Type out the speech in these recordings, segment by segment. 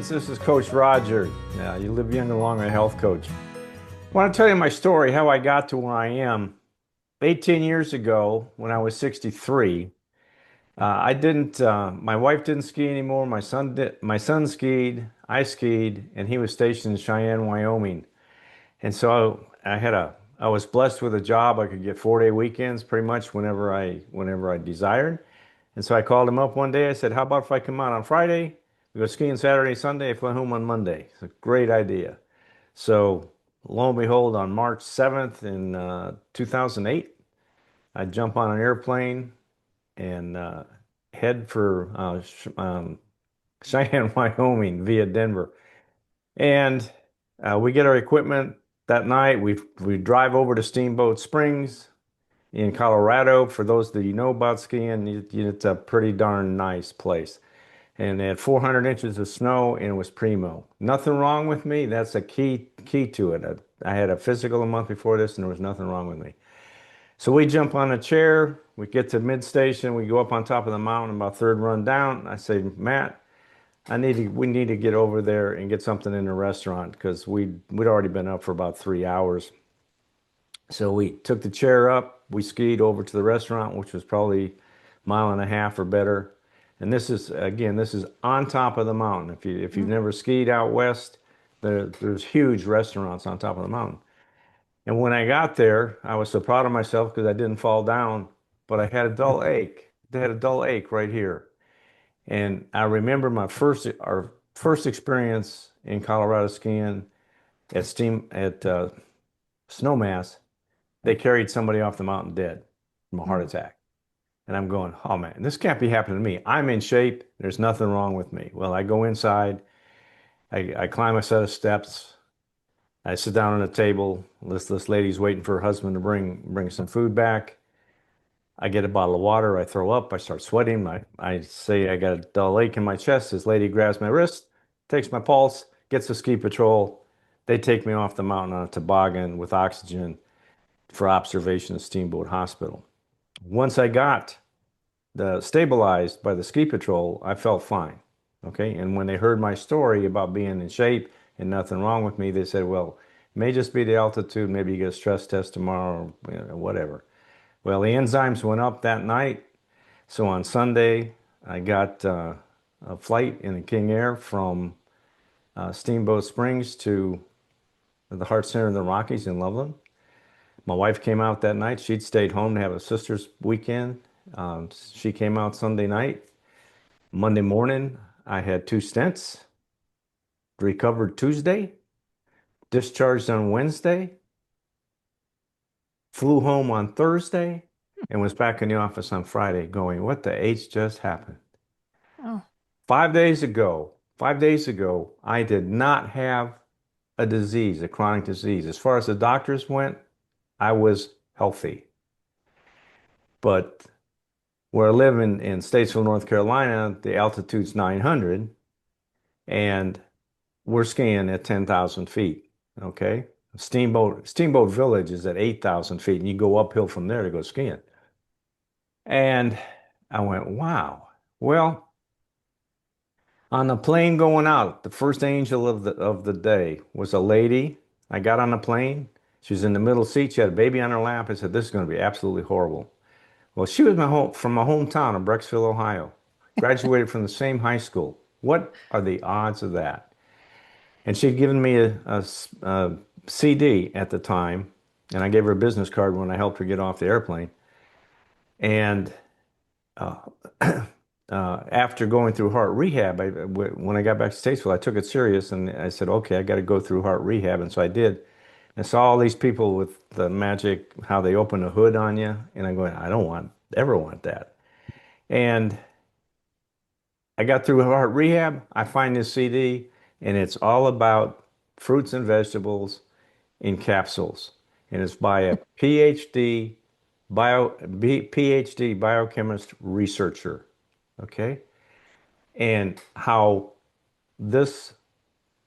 friends. This is Coach Roger. You live young and long, a health coach. I want to tell you my story, how I got to where I am. 18 years ago, when I was 63, my wife didn't ski anymore. My son did. My son skied, I skied, and he was stationed in Cheyenne, Wyoming. And so I was blessed with a job. I could get 4-day weekends pretty much whenever I desired. And so I called him up one day. I said, "How about if I come out on Friday? We go skiing Saturday, Sunday. I fly home on Monday." It's a great idea. So lo and behold, on March 7th in 2008, I jump on an airplane and head for Cheyenne, Wyoming via Denver. And we get our equipment that night. We drive over to Steamboat Springs in Colorado. For those that you know about skiing, it's a pretty darn nice place. And they had 400 inches of snow and it was primo. Nothing wrong with me. That's a key to it. I had a physical a month before this and there was nothing wrong with me. So we jump on a chair, we get to mid station, we go up on top of the mountain, about third run down. I say, "Matt, we need to get over there and get something in the restaurant," because we'd already been up for about 3 hours. So we took the chair up, we skied over to the restaurant, which was probably a mile and a half or better. And this is on top of the mountain. If you've never skied out west, there's huge restaurants on top of the mountain. And when I got there, I was so proud of myself because I didn't fall down, but I had a dull ache. I had a dull ache right here. And I remember our first experience in Colorado skiing at Snowmass. They carried somebody off the mountain dead from a heart attack. And I'm going, "Oh man, this can't be happening to me. I'm in shape. There's nothing wrong with me." Well, I go inside, I climb a set of steps, I sit down on a table. This lady's waiting for her husband to bring some food back. I get a bottle of water, I throw up, I start sweating. I say I got a dull ache in my chest. This lady grabs my wrist, takes my pulse, gets the ski patrol. They take me off the mountain on a toboggan with oxygen for observation at Steamboat Hospital. Once I got stabilized by the ski patrol, I felt fine. Okay. And when they heard my story about being in shape and nothing wrong with me, they said, "Well, it may just be the altitude. Maybe you get a stress test tomorrow, or whatever." Well, the enzymes went up that night. So on Sunday, I got a flight in the King Air from Steamboat Springs to the Heart Center in the Rockies in Loveland. My wife came out that night. She'd stayed home to have a sister's weekend. She came out Sunday night. Monday morning, I had 2 stents, recovered Tuesday, discharged on Wednesday, flew home on Thursday, and was back in the office on Friday going, "What the H just happened?" Oh, 5 days ago, I did not have a disease, a chronic disease. As far as the doctors went, I was healthy. But where I live in Statesville, North Carolina, the altitude's 900 and we're skiing at 10,000 feet. Okay. Steamboat Village is at 8,000 feet and you go uphill from there to go skiing. And I went, wow. Well, on the plane going out, the first angel of the day was a lady. I got on the plane. She was in the middle seat. She had a baby on her lap. I said, "This is going to be absolutely horrible." Well, she was from my hometown of Brecksville, Ohio. Graduated from the same high school. What are the odds of that? And she'd given me a CD at the time, and I gave her a business card when I helped her get off the airplane. And uh, after going through heart rehab, when I got back to Statesville, I took it serious and I said, "Okay, I got to go through heart rehab." And so I did. I saw all these people with the magic, how they open a hood on you. And I'm going, I don't ever want that. And I got through heart rehab. I find this CD and it's all about fruits and vegetables in capsules. And it's by a PhD biochemist researcher. Okay. And how this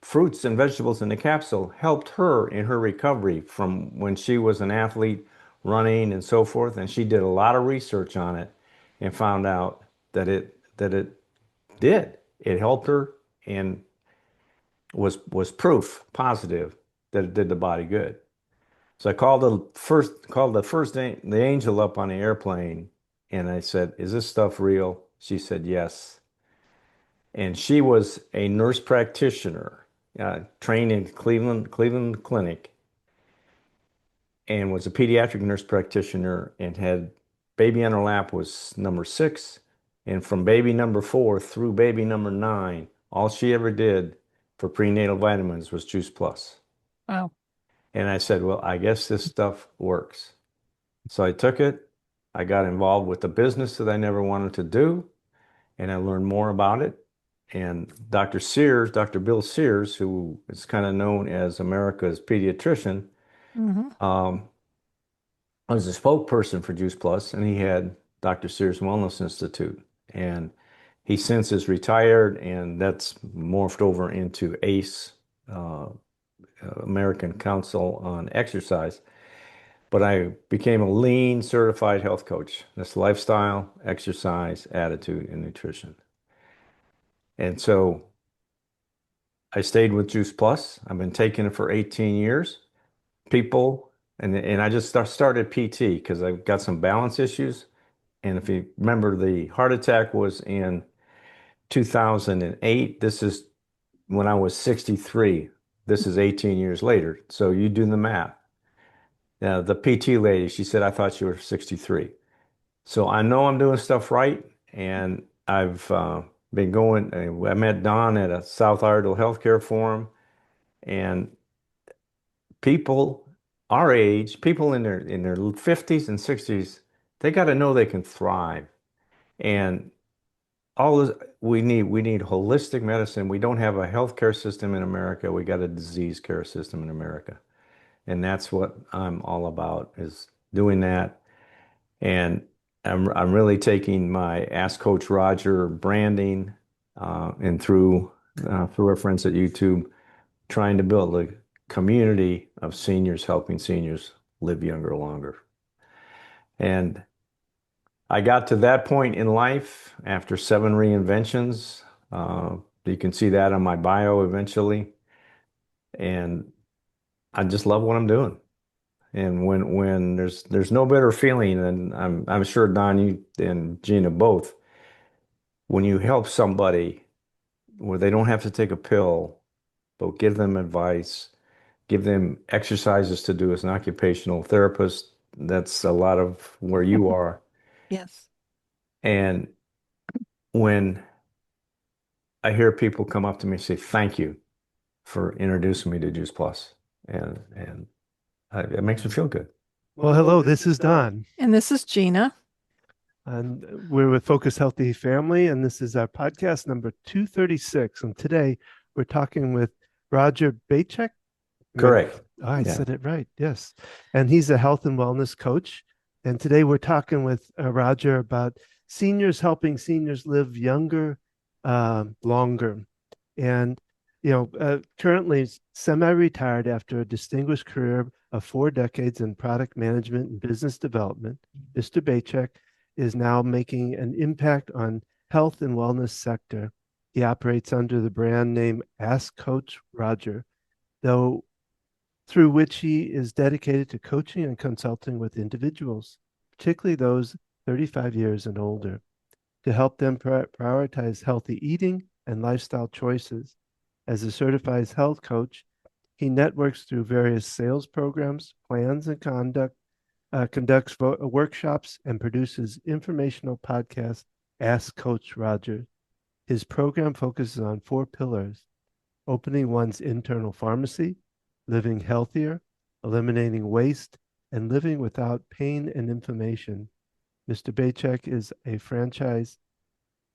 fruits and vegetables in the capsule helped her in her recovery from when she was an athlete running and so forth. And she did a lot of research on it and found out that it did. It helped her. And was proof positive that it did the body good. So I called the angel up on the airplane, and I said, "Is this stuff real?" She said, "Yes." And she was a nurse practitioner, trained in Cleveland Clinic, and was a pediatric nurse practitioner, and had baby on her lap was number 6, and from baby number 4 through baby number 9, all she ever did for prenatal vitamins was Juice Plus. Wow. And I said, well, I guess this stuff works. So I took it. I got involved with a business that I never wanted to do, and I learned more about it. And Dr. Sears, Dr. Bill Sears, who is kind of known as America's pediatrician, Hmm. um, was a spokesperson for Juice Plus, and he had Dr. Sears Wellness Institute. And he since is retired, and that's morphed over into ACE, American Council on Exercise. But I became a lean certified health coach. That's lifestyle, exercise, attitude, and nutrition. And so I stayed with Juice Plus. I've been taking it for 18 years. People, and I just started PT because I've got some balance issues. And if you remember, the heart attack was in 2008. This is when I was 63. This is 18 years later. So you do the math. Now, the PT lady, she said, I thought you were 63. So I know I'm doing stuff right. And I've been going, I met Don at a South Iredell Healthcare Forum. And people our age, people in their 50s and 60s, they got to know they can thrive. And all this, we need holistic medicine. We don't have a healthcare system in America. We got a disease care system in America. And that's what I'm all about, is doing that. And I'm really taking my Ask Coach Roger branding, and through our friends at YouTube, trying to build a community of seniors helping seniors live younger longer. And I got to that point in life after 7 reinventions. You can see that on my bio eventually. And I just love what I'm doing. And when there's no better feeling, and I'm sure Don, you and Gina both, when you help somebody where they don't have to take a pill, but give them advice, give them exercises to do as an occupational therapist. That's a lot of where you are. Yes. And when I hear people come up to me and say, thank you for introducing me to Juice Plus, and it makes me feel good. Well, hello, this is Don, And this is Gina. and we're with Focus Healthy Family, and this is our podcast number 236. And today we're talking with Roger Bejcek. Correct. Oh, I Yeah. said it right. Yes. And he's a health and wellness coach. And today we're talking with Roger about seniors helping seniors live younger, longer. And, currently semi-retired after a distinguished career of 4 decades in product management and business development, Mr. Bejcek is now making an impact on health and wellness sector. He operates under the brand name Ask Coach Roger, though through which he is dedicated to coaching and consulting with individuals, particularly those 35 years and older, to help them prioritize healthy eating and lifestyle choices. As a certified health coach, he networks through various sales programs, plans, and conducts workshops, and produces informational podcasts. Ask Coach Roger. His program focuses on 4 pillars: opening one's internal pharmacy, living healthier, eliminating waste, and living without pain and inflammation. Mr. Bejcek is a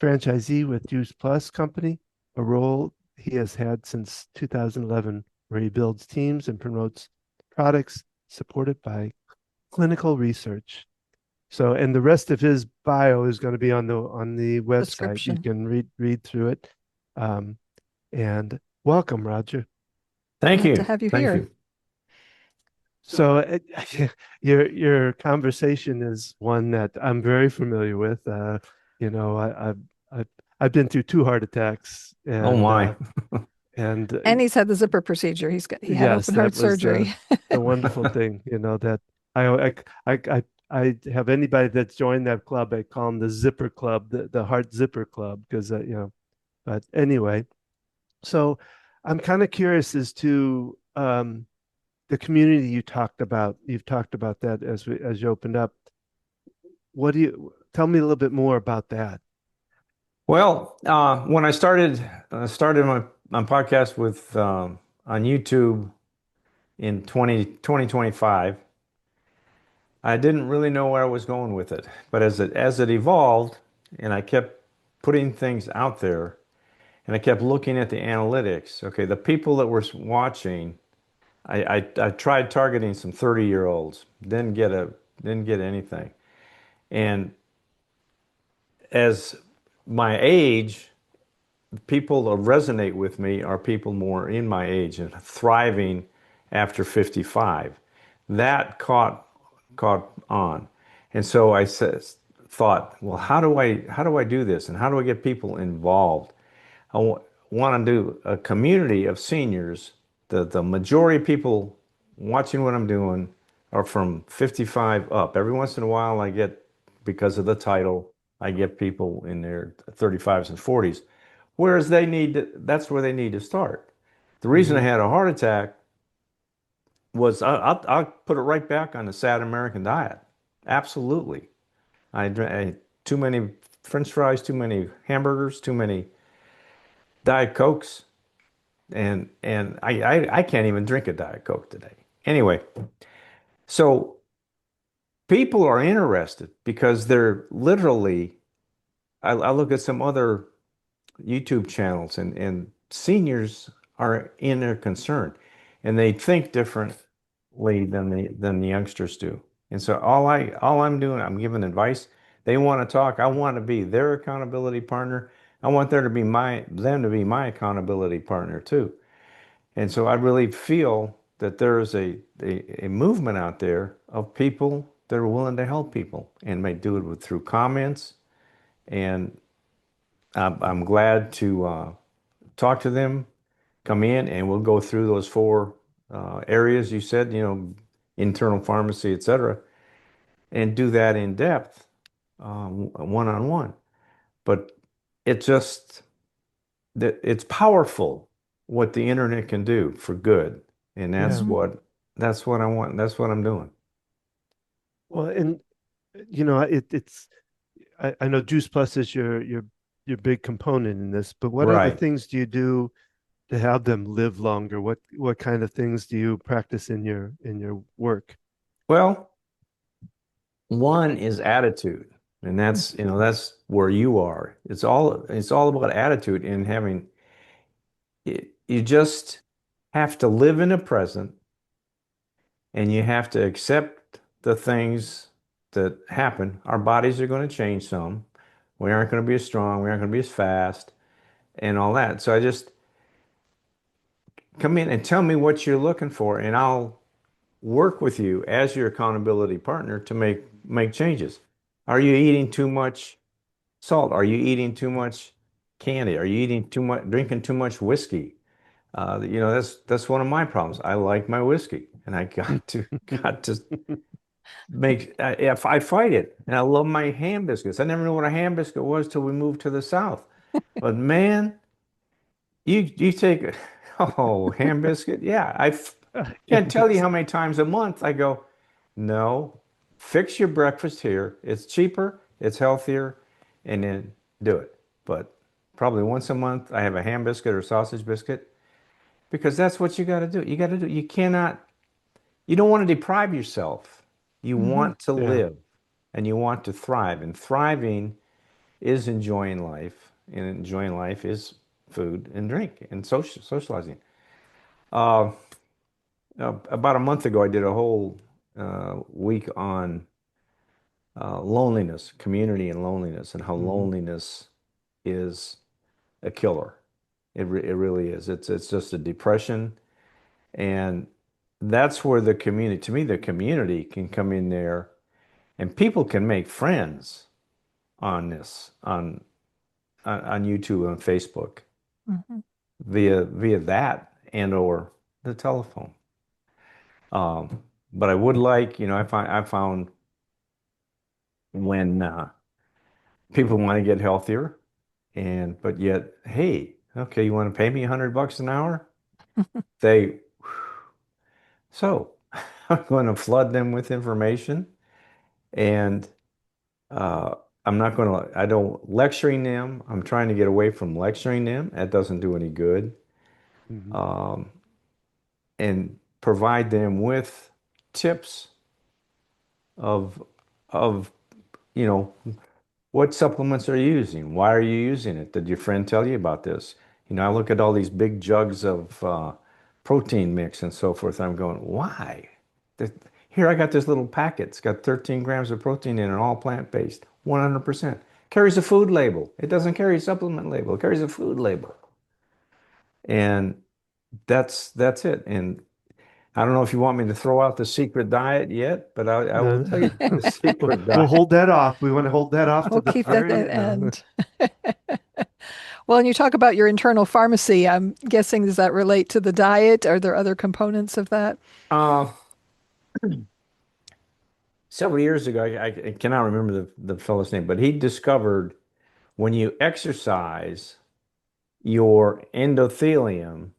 franchisee with Juice Plus Company, a role he has had since 2011, where he builds teams and promotes products supported by clinical research. So, and the rest of his bio is going to be on the website. You Description. can read through it. Um, and welcome, Roger. Thank Glad to you. have you Thank here. you. So your conversation is one that I'm very familiar with. You know, I've I've been through 2 heart attacks, Oh and my. And And he's had the zipper procedure. He had yes, open that heart was surgery. the wonderful thing, that I have anybody that's joined that club, I call them the zipper club, the heart zipper club, because but anyway, so I'm kind of curious as to the community you talked about. You've talked about that as you opened up. What do you tell me a little bit more about that? Well, when I started my podcast with on YouTube in 2025, I didn't really know where I was going with it. But as it evolved, and I kept putting things out there, and I kept looking at the analytics. Okay, the people that were watching, I tried targeting some 30-year-olds, didn't get anything. And as my age, people that resonate with me are people more in my age and thriving after 55. That caught on. And so thought, well, how do I do this? And how do I get people involved? I want to do a community of seniors. The majority of people watching what I'm doing are from 55 up. Every once in a while, because of the title, I get people in their 35s and 40s. Whereas that's where they need to start. The reason I Hmm. had a heart attack was I'll put it right back on the sad American diet. Absolutely. I too many French fries, too many hamburgers, too many Diet Cokes, and I can't even drink a Diet Coke today. Anyway, so people are interested because they're literally. I look at some other YouTube channels, and seniors are in their concern, and they think differently than the youngsters do. And so all I'm doing, I'm giving advice. They want to talk. I want to be their accountability partner. I want them to be my accountability partner too. And so I really feel that there is a movement out there of people that are willing to help people and may do it through comments. And I'm glad to talk to them, come in, and we'll go through those four areas you said, internal pharmacy, et cetera, and do that in depth, one-on-one. But it just that it's powerful what the internet can do for good, and Yeah. that's what I want. That's what I'm doing. Well, and it's I know Juice Plus is your big component in this, but what other Right. things do you do to have them live longer? What kind of things do you practice in your work? Well, one is attitude, and that's where you are. It's all about attitude and having you just have to live in the present, and you have to accept the things that happen. Our bodies are going to change some. We aren't going to be as strong. We aren't going to be as fast and all that. So I just come in and tell me what you're looking for, and I'll work with you as your accountability partner to make changes. Are you eating too much salt? Are you eating too much candy? Are you eating too much, drinking too much whiskey? That's one of my problems. I like my whiskey, and I got to if I fight it. And I love my ham biscuits. I never knew what a ham biscuit was till we moved to the South. But man, you take ham biscuit. Yeah, Yeah, can't tell you how many times a month I go, no, fix your breakfast here. It's cheaper, it's healthier, and then do it. But probably once a month I have a ham biscuit or sausage biscuit because that's what you got to do. You got to do. You don't want to deprive yourself. You Hmm. want to yeah, live and you want to thrive. And thriving is enjoying life, and enjoying life is food and drink and socializing. Uh, about a month ago, I did a whole week on loneliness, community and loneliness, and how hmm, loneliness is a killer. It really is. It's just a depression, and that's where the community, to me, the community can come in there, and people can make friends on this on YouTube and Facebook. Hmm. via that and or the telephone. But I would like, I found when people want to get healthier, and but yet, hey, okay, you want to pay me $100 an hour? They so I'm going to flood them with information, and uh, I'm not going to. I don't lecturing them. I'm trying to get away from lecturing them. That doesn't do any good. Mhm. Um, and provide them with tips of of you know what supplements are you using? Why are you using it? Did your friend tell you about this? I look at all these big jugs of protein mix and so forth. I'm going, why? Th- Here I got this little packet. It's got 13 grams of protein in it, all plant-based, 100%. Carries a food label. It doesn't carry a supplement label. It carries a food label. And that's it. And I don't know if you want me to throw out the secret diet yet, but I will No. tell you the secret We'll diet. hold that off. We want to hold that off to We'll the keep that very at end. end. Well, and you talk about your internal pharmacy. I'm guessing, does that relate to the diet? Are there other components of that? Uh, Several years ago, I cannot remember the fellow's name, but he discovered when you exercise, your endothelium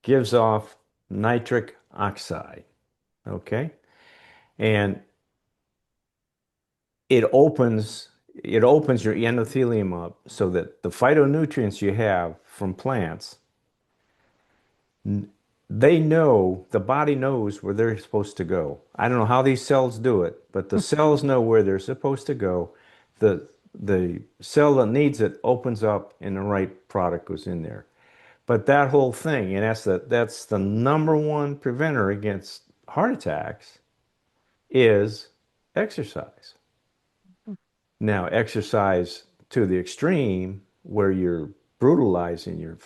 gives off nitric oxide. Okay. And it opens your endothelium up so that the phytonutrients you have from plants, they know, the body knows where they're supposed to go. I don't know how these cells do it, but the cells know where they're supposed to go. The cell that needs it opens up and the right product goes in there. But that whole thing, and that's the number one preventer against heart attacks is exercise. Now, exercise to the extreme where you're brutalizing your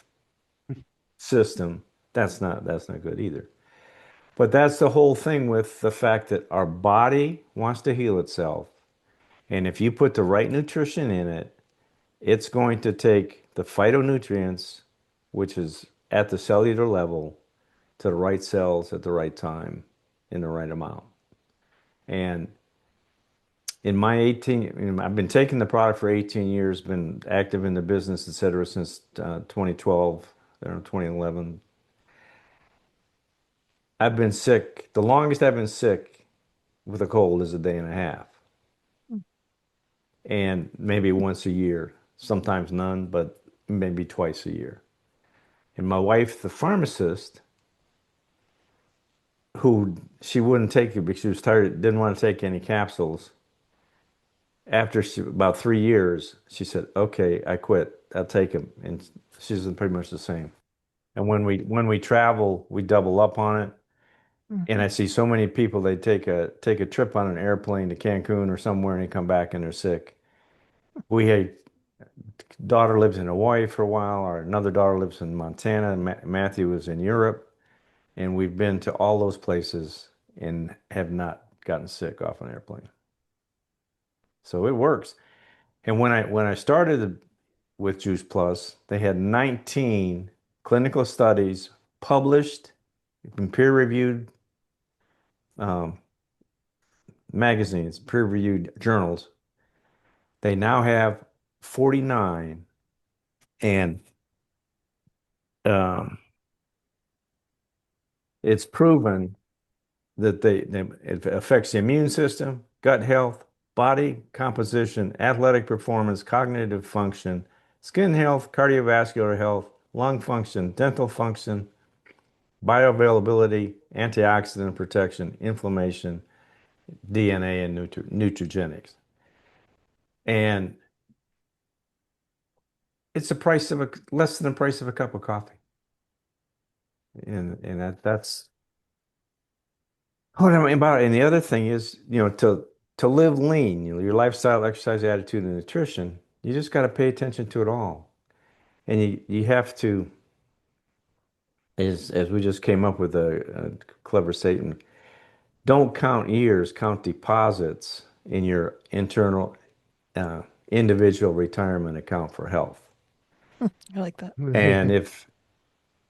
system, that's not good either. But that's the whole thing with the fact that our body wants to heal itself. And if you put the right nutrition in it, it's going to take the phytonutrients, which is at the cellular level, to the right cells at the right time in the right amount. And in my 18, I've been taking the product for 18 years, been active in the business, et cetera, since 2012, 2011. I've been sick. The longest I've been sick with a cold is a day and a half, and maybe once a year, sometimes none, but maybe twice a year. And my wife, the pharmacist, who she wouldn't take it because she was tired, didn't want to take any capsules. About 3 years, she said, "Okay, I quit. I'll take them." And she's pretty much the same. And when we travel, we double up on it. And Mhm. I see so many people, they take a trip on an airplane to Cancun or somewhere and they come back and they're sick. We had daughter lives in Hawaii for a while. Our another daughter lives in Montana. Matthew was in Europe, and we've been to all those places and have not gotten sick off an airplane. So it works. And when I started with Juice Plus, they had 19 clinical studies published in peer-reviewed um, magazines, peer-reviewed journals. They now have 49, and um, it's proven that it affects the immune system, gut health, body composition, athletic performance, cognitive function, skin health, cardiovascular health, lung function, dental function, bioavailability, antioxidant protection, inflammation, DNA, and nutrigenics. And it's the price of less than the price of a cup of coffee. And that's what I mean about it. And the other thing is, to live lean, your lifestyle, exercise, attitude, and nutrition, you just got to pay attention to it all. And you have to, as we just came up with a clever statement, don't count years, count deposits in your internal individual retirement account for health. I like that. And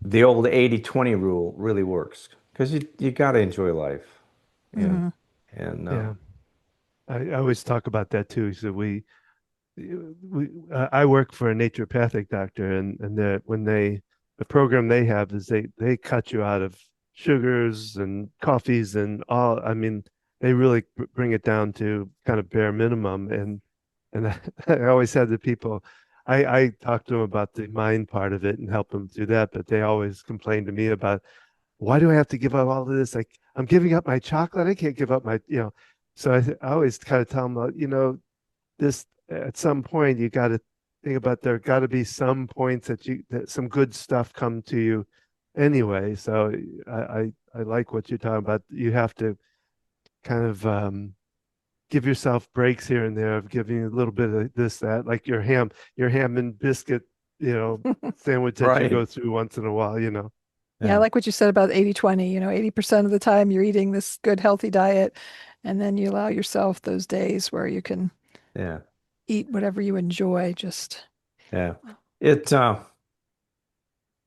the old 80-20 rule really works because you got to enjoy life. And Hmm. and Yeah. I always talk about that too. So I work for a naturopathic doctor, and the program they have is they cut you out of sugars and coffees and all. I mean, they really bring it down to kind of bare minimum. And I always said to people, I talk to them about the mind part of it and help them through that, but they always complain to me about, why do I have to give up all of this? Like, I'm giving up my chocolate. I can't give up my. So I always kind of tell them, this at some point you got to think about, there got to be some points that some good stuff come to you anyway. So I like what you're talking about. You have to kind of give yourself breaks here and there of giving you a little bit of this, that, like your ham and biscuit, sandwich that you right. go through once in a while. Yeah, I Yeah. like what you said about 80-20. 80% of the time you're eating this good, healthy diet, and then you allow yourself those days where you can Yeah. eat whatever you enjoy. Just, Yeah. It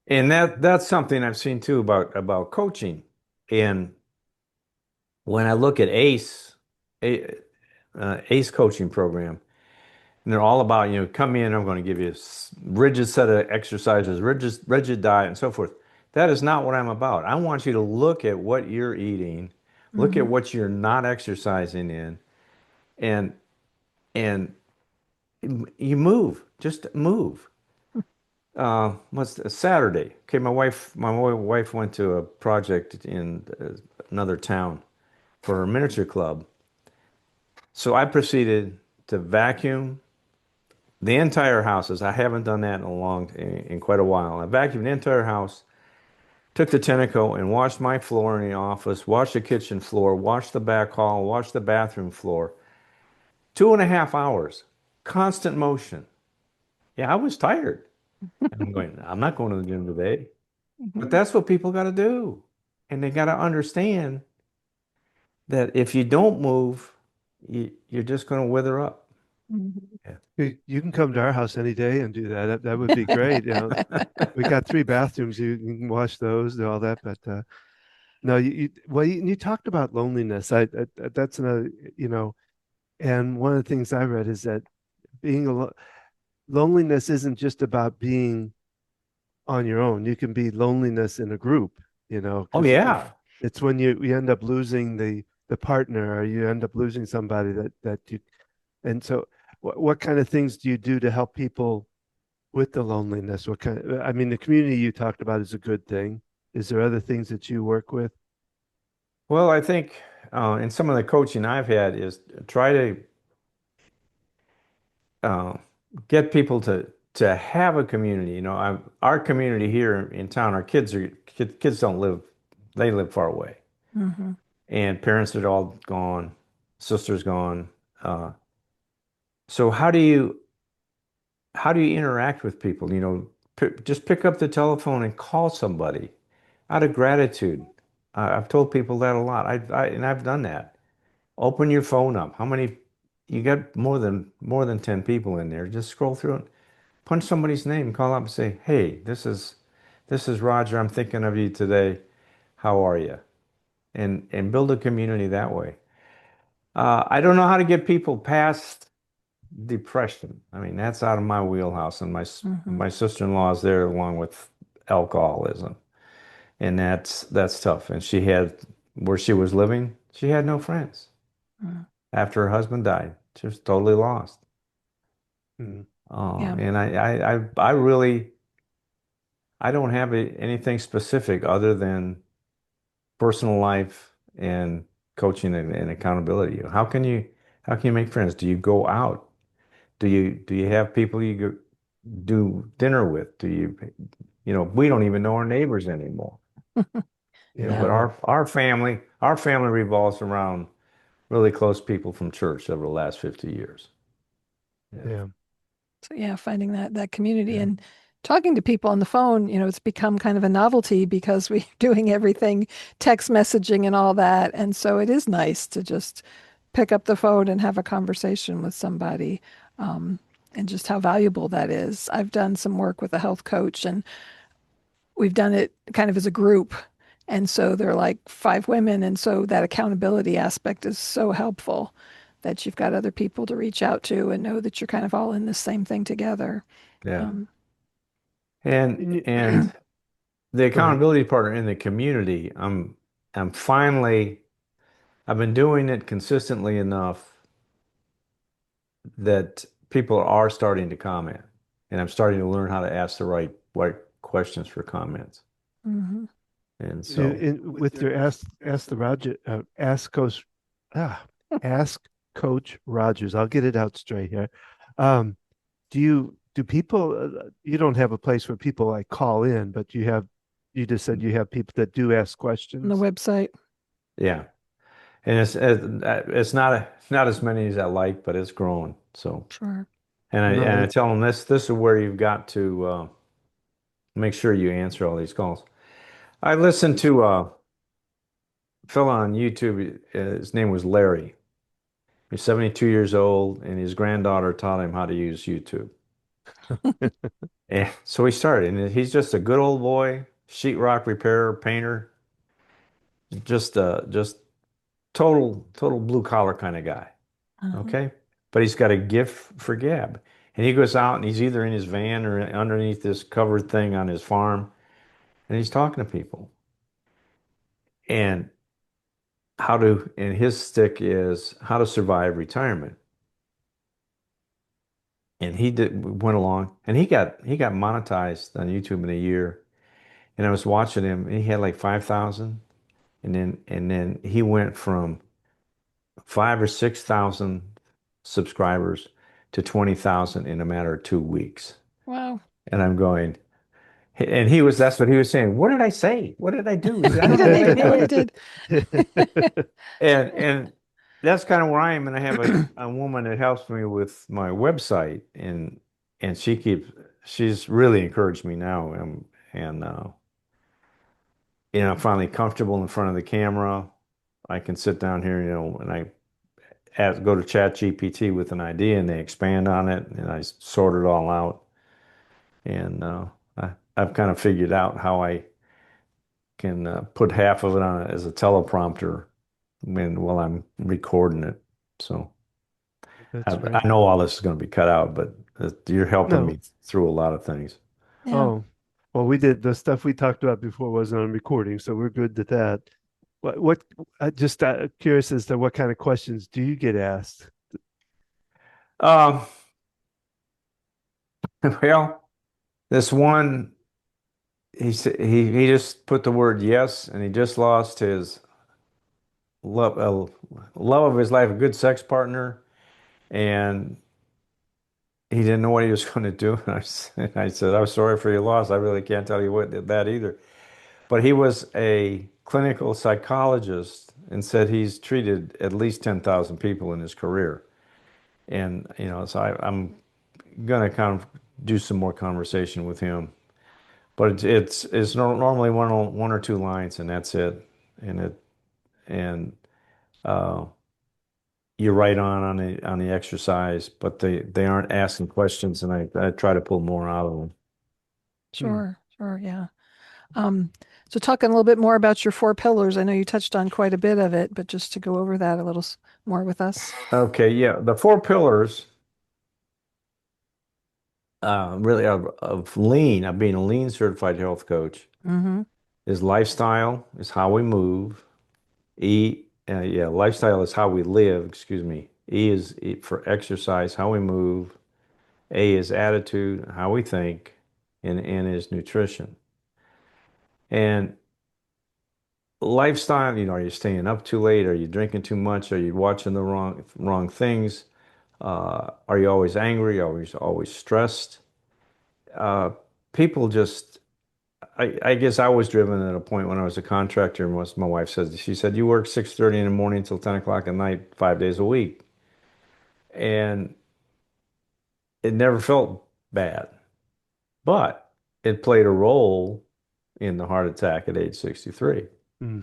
and that's something I've seen too about coaching. And when I look at ACE coaching program, and they're all about, come in, I'm going to give you a rigid set of exercises, rigid diet, and so forth. That is not what I'm about. I want you to look at what you're eating, look at hmm what you're not exercising in, and and you move, just move. What's Saturday? Okay, my wife went to a project in another town for her miniature club. So I proceeded to vacuum the entire house. As I haven't done that in quite a while. I vacuumed the entire house, took the Tenneco and washed my floor in the office, washed the kitchen floor, washed the back hall, washed the bathroom floor. 2.5 hours, constant motion. Yeah, I was tired. And I'm going, I'm not going to the gym today. But hmm that's what people got to do. And they got to understand that if you don't move, you're just going to wither up. hmm Yeah. You can come to our house any day and do that. That would be great. We got three bathrooms. You can wash those, do all that. But no, you talked about loneliness. That's another, and one of the things I read is that being alone, loneliness isn't just about being on your own. You can be loneliness in a group, Oh, because yeah. it's when you end up losing the partner, or you end up losing somebody that you. And so, what kind of things do you do to help people with the loneliness? I mean, the community you talked about is a good thing. Is there other things that you work with? Well, I think in some of the coaching I've had is try to uh, get people to have a community. Our community here in town, our kids don't live, they live far away, hmm and parents are all gone, sisters gone. Uh, so how do you interact with people? Just pick up the telephone and call somebody out of gratitude. I've told people that a lot. And I've done that. Open your phone up. How many? You got more than 10 people in there. Just scroll through it. Punch somebody's name, call up and say, "Hey, this is Roger. I'm thinking of you today. How are you?" And build a community that way. I don't know how to get people past depression. I mean, that's out of my wheelhouse, and hmm my sister-in-law is there along with alcoholism, and that's tough. And she had where she was living, she had no friends after her husband died. She was totally lost. Mm, Yeah. And I really I don't have anything specific other than personal life and coaching and accountability. How can you make friends? Do you go out? Do you have people you do dinner with? We don't even know our neighbors anymore. But Yeah. yeah, our family revolves around really close people from church over the last 50 years. Yeah. yeah, So yeah, finding that community Yeah. and talking to people on the phone, it's become kind of a novelty because we're doing everything text messaging and all that. And so it is nice to just pick up the phone and have a conversation with somebody, um, and just how valuable that is. I've done some work with a health coach, and we've done it kind of as a group. And so they're like 5 women. And so that accountability aspect is so helpful that you've got other people to reach out to and know that you're kind of all in the same thing together. Yeah. Um, And the Go ahead. accountability partner in the community, I'm finally I've been doing it consistently enough that people are starting to comment, and I'm starting to learn how to ask the right questions for comments. mhm. And so, With your ask the Roger ah ask Coach Rogers. I'll get it out straight here. Um, do people you don't have a place where people like call in, but you just said you have people that do ask On the questions. website. yeah, and it's not as many as I like, but it's growing. So, Sure. and I No, tell them this is where you've got to make sure you answer all these calls. I listened to a fellow on YouTube. His name was Larry. He's 72 years old, and his granddaughter taught him how to use YouTube. And so he started, and he's just a good old boy, sheetrock repairer, painter, just total blue collar kind of guy. Uh-huh. Okay. But he's got a gift for gab. And he goes out and he's either in his van or underneath this covered thing on his farm, and he's talking to people. And and his stick is how to survive retirement. And went along and he got monetized on YouTube in a year. And I was watching him, and he had like 5,000. And then he went from 5 or 6 thousand subscribers to 20,000 in a matter of 2 weeks. Wow. And I'm going, and that's what he was saying. What did I say? What did I do? He said, I He don't know didn't what I even know what he did. did. And that's kind of where I am. And I have a woman that helps me with my website, and she's really encouraged me now. And I'm finally comfortable in front of the camera. I can sit down here, and go to Chat GPT with an idea, and they expand on it, and I sort it all out. And I've kind of figured out how I can put half of it on as a teleprompter while I'm recording it. So that's I great. know all this is going to be cut out, but you're helping No. me through a lot of things. Yeah. Oh, well, we did the stuff we talked about before wasn't on recording, so we're good at that. What just curious as to what kind of questions do you get asked? Um, well, this one, he just put the word yes, and he just lost his love of his life, a good sex partner, and he didn't know what he was going to do. And I said, I'm sorry for your loss. I really can't tell you what did that either. But he was a clinical psychologist and said he's treated at least 10,000 people in his career. And, so I'm going to kind of do some more conversation with him. But normally one or two lines, and that's it. And uh, you're right on the exercise, but they aren't asking questions, and I try to pull more out of them. Hmm. Sure. Sure. Yeah. Um, so talking a little bit more about your 4 pillars. I know you touched on quite a bit of it, but just to go over that a little more with us. Okay, yeah, the 4 pillars really of being a lean certified health coach Mm-hmm. is lifestyle, is how we move. Lifestyle is how we live, excuse me. For exercise, how we move. A is attitude, how we think, and N is nutrition. And lifestyle, are you staying up too late? Are you drinking too much? Are you watching the wrong things? Are you always angry? Always stressed? Uh, People just I guess I was driven at a point when I was a contractor, and what my wife says, she said, you work 6:30 in the morning until 10 o'clock at night, 5 days a week. And it never felt bad, but it played a role in the heart attack at age 63. Hmm.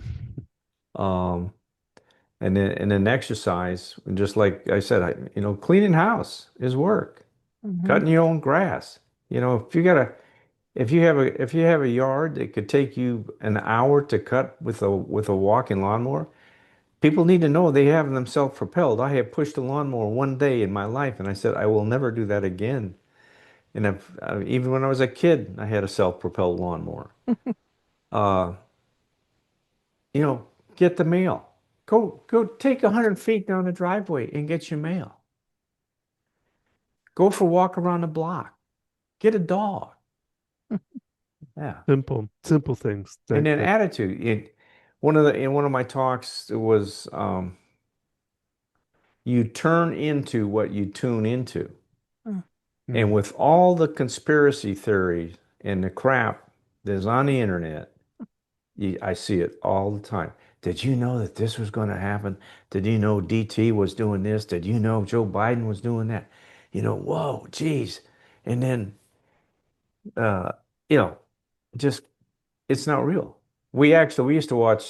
Um, and then exercise, just like I said, cleaning house is work, Mm-hmm. cutting your own grass. If you gotta if you have a yard that could take you an hour to cut with a walking lawnmower, people need to know they have them self-propelled. I have pushed a lawnmower one day in my life, and I said I will never do that again. And even when I was a kid, I had a self-propelled lawnmower. Uh, you know, get the mail. Go take 100 feet down the driveway and get your mail. Go for a walk around the block. Get a dog. Yeah. Simple things And that then attitude. In one of my talks, it was you turn into what you tune into. Mm. And mm, with all the conspiracy theories and the crap that's on the internet, I see it all the time. Did you know that this was going to happen? Did you know DT was doing this? Did you know Joe Biden was doing that? Whoa, geez. And then, uh, you know, just it's not real. We used to watch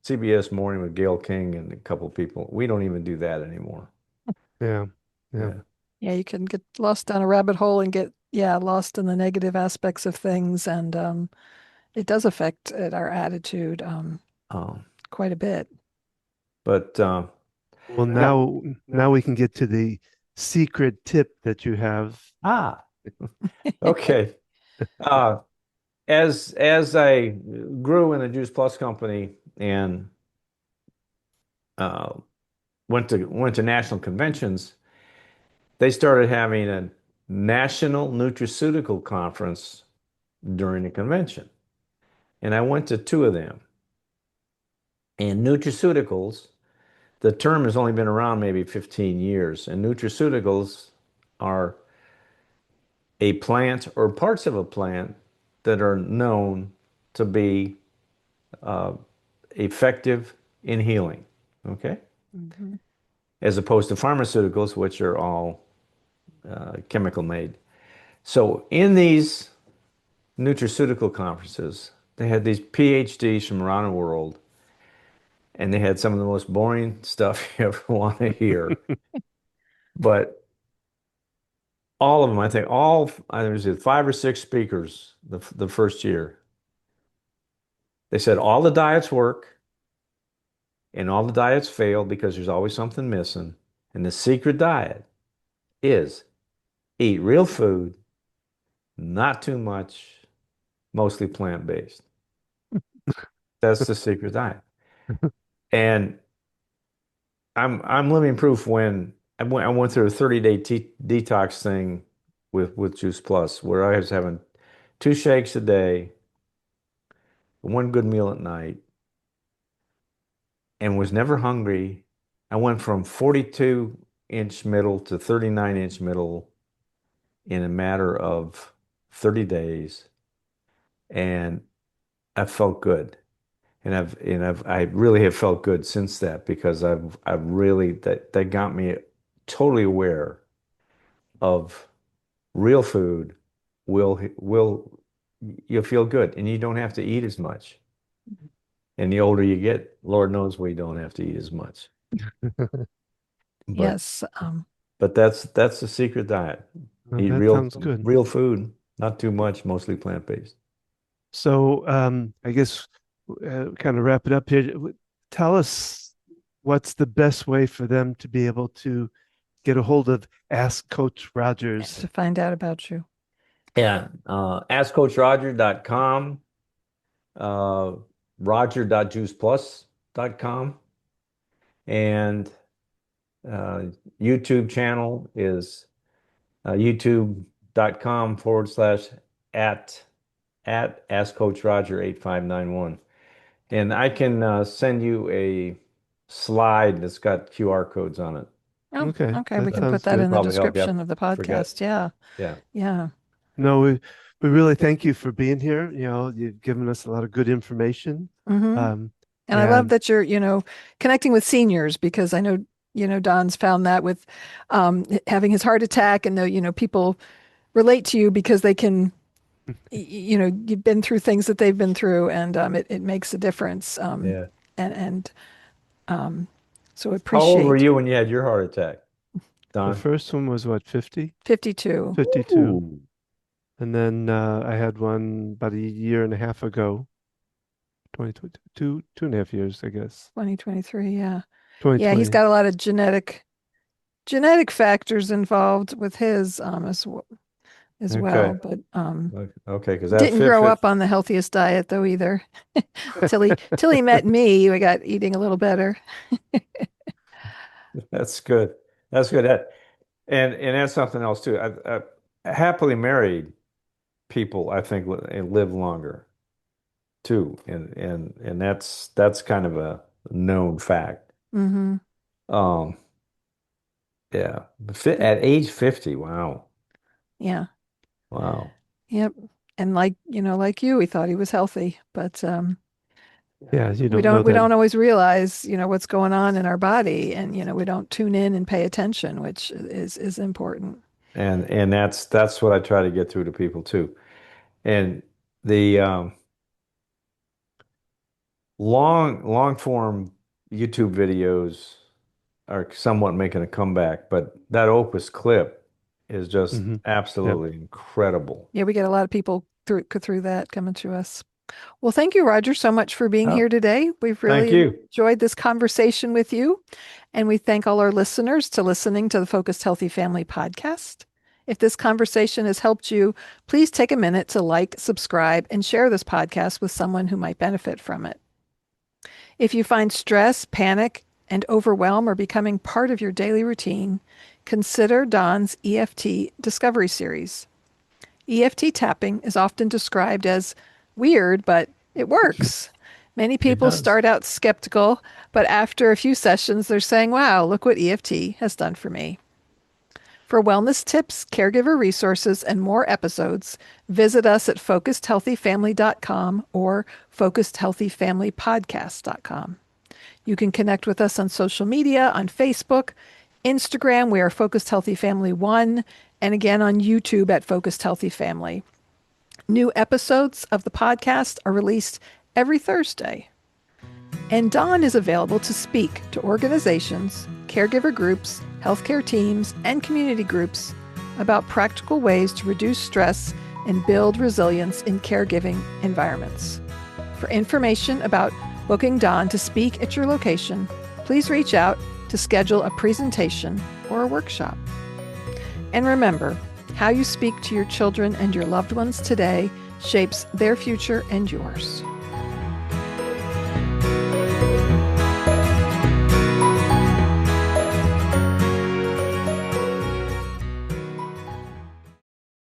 CBS Morning with Gail King and a couple of people. We don't even do that anymore. yeah, yeah. Yeah. Yeah, you can get lost down a rabbit hole and get, yeah, lost in the negative aspects of things. And it does affect our attitude Um, quite a bit. but Well, yeah. now we can get to the secret tip that you have. Ah, okay. Uh, as I grew in the Juice Plus company and uh, went to national conventions, they started having a national nutraceutical conference during the convention, and I went to two of them. And nutraceuticals, the term has only been around maybe 15 years, and nutraceuticals are a plant or parts of a plant that are known to be uh, effective in healing. Okay. Mhm. As opposed to pharmaceuticals, which are all chemical made. So in these nutraceutical conferences, they had these PhDs from around the world, and they had some of the most boring stuff you ever want to hear. But all of them, I think, there was five or six speakers the first year. They said all the diets work and all the diets fail because there's always something missing. And the secret diet is eat real food, not too much, mostly plant-based. That's the secret diet. And I'm living proof when I went through a 30-day detox thing with Juice Plus, where I was having two shakes a day, one good meal at night, and was never hungry. I went from 42-inch middle to 39-inch middle in a matter of 30 days, and I felt good. I really have felt good since that because I've really that got me totally aware of real food will you'll feel good and you don't have to eat as much. And the older you get, Lord knows we don't have to eat as much. But Yes. that's the secret diet. Well, Eat that sounds good. real food, not too much, mostly plant-based. So, I guess kind of wrap it up here. Tell us what's the best way for them to be able to get a hold of Ask Coach Rogers. To find out about you. Yeah, askcoachroger.com, uh, roger.juiceplus.com, and uh, YouTube channel is youtube.com/ at Ask Coach Roger 8591. And I can send you a slide that's got QR codes on it. Oh, Okay, okay. We that can put sounds that It'll in good. the probably help you description of the forget. podcast. Yeah. Yeah. Yeah. No, we really thank you for being here. You've given us a lot of good information. Hmm. Um, And I love and that you're, connecting with seniors because I know, Don's found that with having his heart attack and people relate to you because they can, you've been through things that they've been through and it makes a difference. Yeah. And um, so How old were appreciate you when you had your heart attack, the Don? first one was what, 50? 52. 52. Ooh. And then I had one about a year and a half ago, 2022, 2.5 years, I guess. 2023, yeah. Yeah, he's 2020. got a lot of genetic factors involved with his as well, Okay. but Okay, because that didn't grow fifth, up on the healthiest diet though either. Till he met me, we got eating a little better. that's good. That's good. And that's something else too. Happily married people, I think, live longer too, and that's kind of a known fact. Mm-hmm. Um, yeah, at age 50, wow, Yeah. wow, Yep. And like you, we thought he was healthy, but Yeah, you we don't know don't we that. don't always realize, what's going on in our body, and we don't tune in and pay attention, which is important. and that's what I try to get through to people too. And the long form YouTube videos are somewhat making a comeback, but that Opus clip is just Hmm. Yep. absolutely incredible. Yeah, we get a lot of people through that coming to us. Well, thank you, Roger, so much for being Oh, here today. We've thank really you. enjoyed this conversation with you, and we thank all our listeners to listening to the Focused Healthy Family podcast. If this conversation has helped you, please take a minute to like, subscribe, and share this podcast with someone who might benefit from it. If you find stress, panic, and overwhelm are becoming part of your daily routine, consider Don's EFT Discovery Series. EFT tapping is often described as weird, but it works. Many It people does. start out skeptical, but after a few sessions, they're saying, wow, look what EFT has done for me. For wellness tips, caregiver resources, and more episodes, visit us at focusedhealthyfamily.com or focusedhealthyfamilypodcast.com. You can connect with us on social media on Facebook, Instagram, we are Focused Healthy Family 1, and again on YouTube at Focused Healthy Family. New episodes of the podcast are released every Thursday. And Don is available to speak to organizations, caregiver groups, healthcare teams, and community groups about practical ways to reduce stress and build resilience in caregiving environments. For information about booking Don to speak at your location, please reach out to schedule a presentation or a workshop. And remember, how you speak to your children and your loved ones today shapes their future and yours.